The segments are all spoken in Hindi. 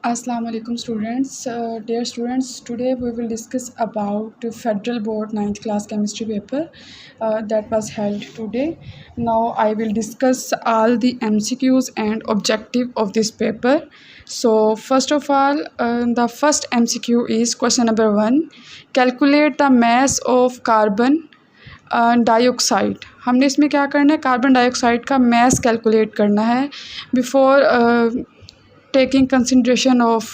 Assalamu alaikum students. Dear students, today we will discuss about Federal Board 9th class chemistry paper that was held today. Now I will discuss all the MCQs and objective of this paper. So first of all, the first MCQ is question number 1. Calculate the mass of carbon dioxide. हमने इसमें क्या करना है, कार्बन डाइऑक्साइड का मैस कैलकुलेट करना है before taking consideration of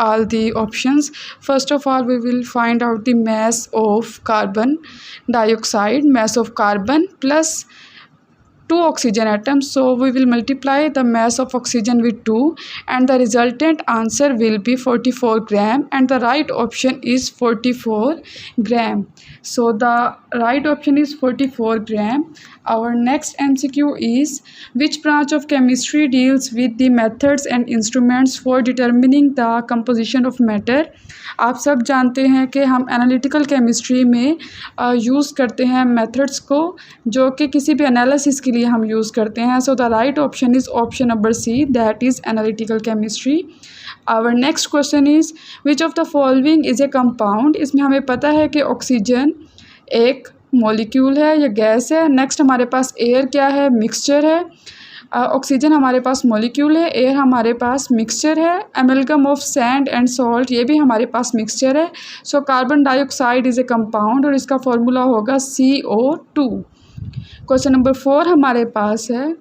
all the options. First of all, we will find out the mass of carbon dioxide, mass of carbon plus 2 oxygen atoms, so we will multiply the mass of oxygen with 2 and the resultant answer will be 44 gram and the right option is 44 gram. So the right option is 44 gram. Our next MCQ is which branch of chemistry deals with the methods and instruments for determining the composition of matter. आप सब जानते हैं कि हम एनालिटिकल केमिस्ट्री में यूज़ करते हैं मेथड्स को, जो कि किसी भी एनालिसिस के लिए हम यूज़ करते हैं. So the right option is option number C, that is analytical chemistry. Our next question is which of the following is a compound. इसमें हमें पता है कि ऑक्सीजन एक मॉलिक्यूल है या गैस है. नेक्स्ट हमारे पास एयर क्या है, मिक्सचर है. ऑक्सीजन हमारे पास मॉलिक्यूल है, एयर हमारे पास मिक्सचर है. Amalgam of sand and salt ये भी हमारे पास मिक्सचर है. So carbon dioxide is a compound और इसका फॉर्मूला होगा CO2. क्वेश्चन नंबर 4 हमारे पास है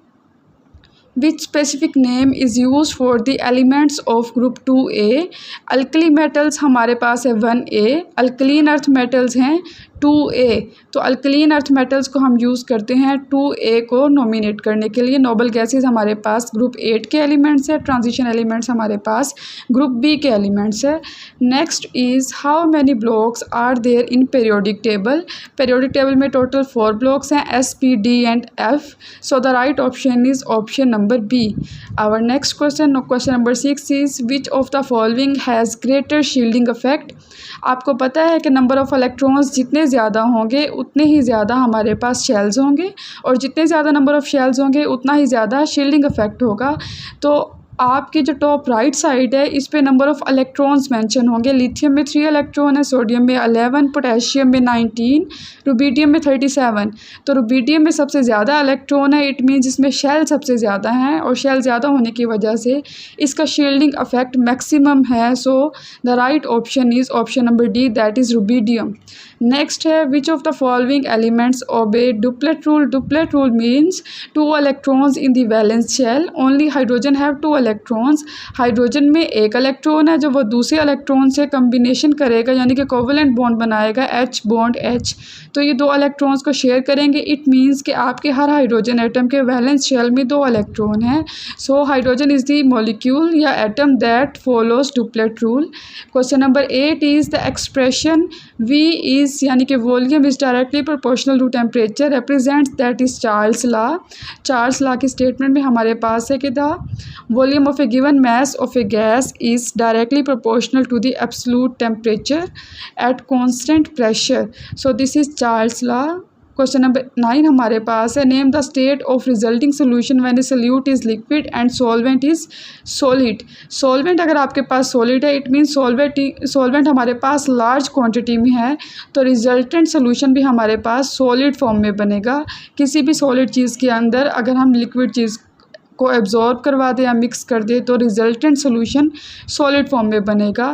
विच specific name is use for the elements of group 2A. Alkali metals हमारे पास है 1A, अल्कलीन अर्थ मेटल्स हैं 2A. तो अल्कलीन अर्थ मेटल्स को हम यूज़ करते हैं 2A को नॉमिनेट करने के लिए. नोबल गैसेस हमारे पास ग्रुप 8 के एलिमेंट्स है, ट्रांजिशन एलिमेंट्स हमारे पास ग्रुप B के एलिमेंट्स है. Next is how many blocks are there in periodic table. Periodic table में टोटल 4 ब्लॉक्स हैं, S, P, D and F. So the right option is option number B. Our next question number 6 is which of the following has greater shielding effect. आपको पता है कि नंबर ऑफ़ इलेक्ट्रॉन्स जितने ज़्यादा होंगे उतने ही ज़्यादा हमारे पास शेल्स होंगे और जितने ज़्यादा नंबर ऑफ़ शेल्स होंगे उतना ही ज़्यादा शील्डिंग इफेक्ट होगा. तो आपकी जो टॉप राइट साइड है इस पे नंबर ऑफ़ इलेक्ट्रॉन्स मेंशन होंगे. लिथियम में 3 इलेक्ट्रॉन है, सोडियम में 11, पोटेशियम में 19, रुबीडियम में 37. तो रुबीडियम में सबसे ज़्यादा इलेक्ट्रॉन है, इट मीन्स इसमें शेल सबसे ज़्यादा हैं और शेल ज़्यादा होने की वजह से इसका शील्डिंग इफेक्ट मैक्सिमम है. So the right option is option number D, that is rubidium. Next है which of the following elements obey duplet rule. Duplet rule means 2 electrons in the valence shell, only hydrogen have 2 electrons. Hydrogen में एक इलेक्ट्रॉन है जो वो दूसरे इलेक्ट्रॉन से कम्बिनेशन करेगा, यानी कि कोवलेंट बॉन्ड बनाएगा H बॉन्ड H. तो ये 2 इलेक्ट्रॉन्स को शेयर करेंगे. इट मीन्स कि आपके हर हाइड्रोजन एटम के वैलेंस शेल में 2 इलेक्ट्रॉन हैं. So hydrogen is the molecule या atom that follows duplet rule. Question number 8 is the expression V is यानी कि volume is directly proportional to temperature represents, that is Charles law. Charles law की स्टेटमेंट में हमारे पास है कि the volume of a given mass of a gas is directly proportional to the absolute temperature at constant pressure. So this is Charles law. Question number 9 हमारे पास है name the state of resulting solution when A solute is liquid and solvent is solid. Solvent अगर आपके पास सॉलिड है इट मीन्स सॉल्वेंट हमारे पास लार्ज क्वांटिटी में है, तो रिजल्टेंट सोल्यूशन भी हमारे पास सॉलिड फॉर्म में बनेगा. किसी भी सॉलिड चीज़ के अंदर अगर हम लिक्विड चीज़ को एब्जॉर्ब करवा दें या मिक्स कर दें तो रिजल्टेंट सोल्यूशन सॉलिड फॉर्म में बनेगा.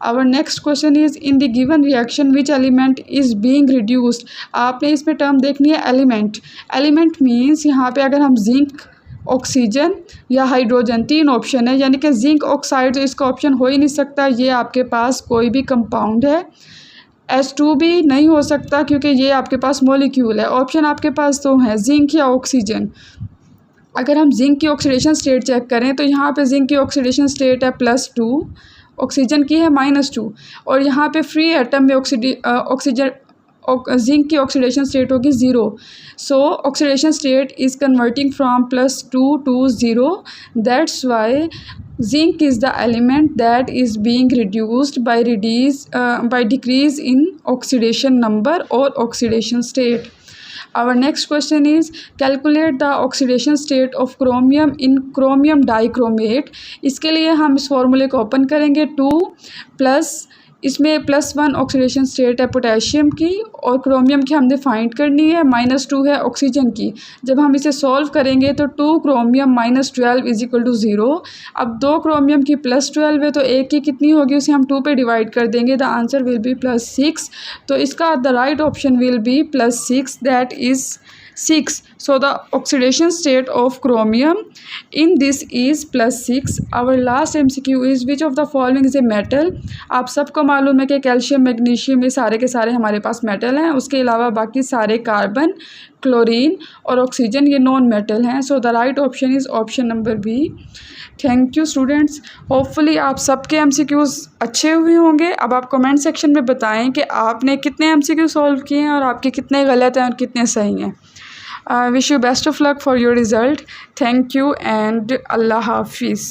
Our next question is in the given reaction which element is being reduced. आपने इसमें टर्म देखनी है एलिमेंट. एलिमेंट मीन्स यहाँ पे अगर हम जिंक, ऑक्सीजन या हाइड्रोजन 3 ऑप्शन है, यानी कि जिंक ऑक्साइड तो इसका ऑप्शन हो ही नहीं सकता. ये आपके पास कोई भी कंपाउंड है. H2 भी नहीं हो सकता क्योंकि ये आपके पास मॉलिक्यूल है. ऑप्शन आपके पास तो हैं जिंक या ऑक्सीजन. अगर हम जिंक की ऑक्सीडेशन स्टेट चेक करें तो यहाँ पे जिंक की ऑक्सीडेशन स्टेट है +2, ऑक्सीजन की है -2 और यहाँ पे फ्री एटम में ऑक्सीजन जिंक की ऑक्सीडेशन स्टेट होगी 0. सो oxidation state is converting from +2 to 0. That's why zinc is the element that is being reduced by decrease in oxidation number or oxidation state. Our next question is calculate the oxidation state of chromium in chromium dichromate. इसके लिए हम इस फॉर्मूले को ओपन करेंगे 2 प्लस इसमें +1 ऑक्सीडेशन स्टेट है पोटेशियम की और क्रोमियम की हमने फाइंड करनी है, -2 है ऑक्सीजन की। जब हम इसे सॉल्व करेंगे तो 2 क्रोमियम -12 = 0। अब 2 क्रोमियम की +12 है तो एक की कितनी होगी, उसे हम 2 पे डिवाइड कर देंगे, द आंसर विल बी +6। तो इसका the right option will be +6, that is 6. So the oxidation state of chromium in this is +6. Our last MCQ is which of the following is a metal. आप सबको मालूम है कि कैल्शियम मैग्नीशियम ये सारे के सारे हमारे पास मेटल हैं, उसके अलावा बाकी सारे कार्बन, क्लोरीन और ऑक्सीजन ये नॉन मेटल हैं। So the right option is option number B. Thank you students, hopefully आप सबके MCQs अच्छे हुए होंगे। अब आप कमेंट सेक्शन में बताएं कि आपने कितने MCQ सॉल्व किए हैं और आपके कितने गलत हैं और कितने सही हैं। I wish you best of luck for your result. Thank you and Allah Hafiz.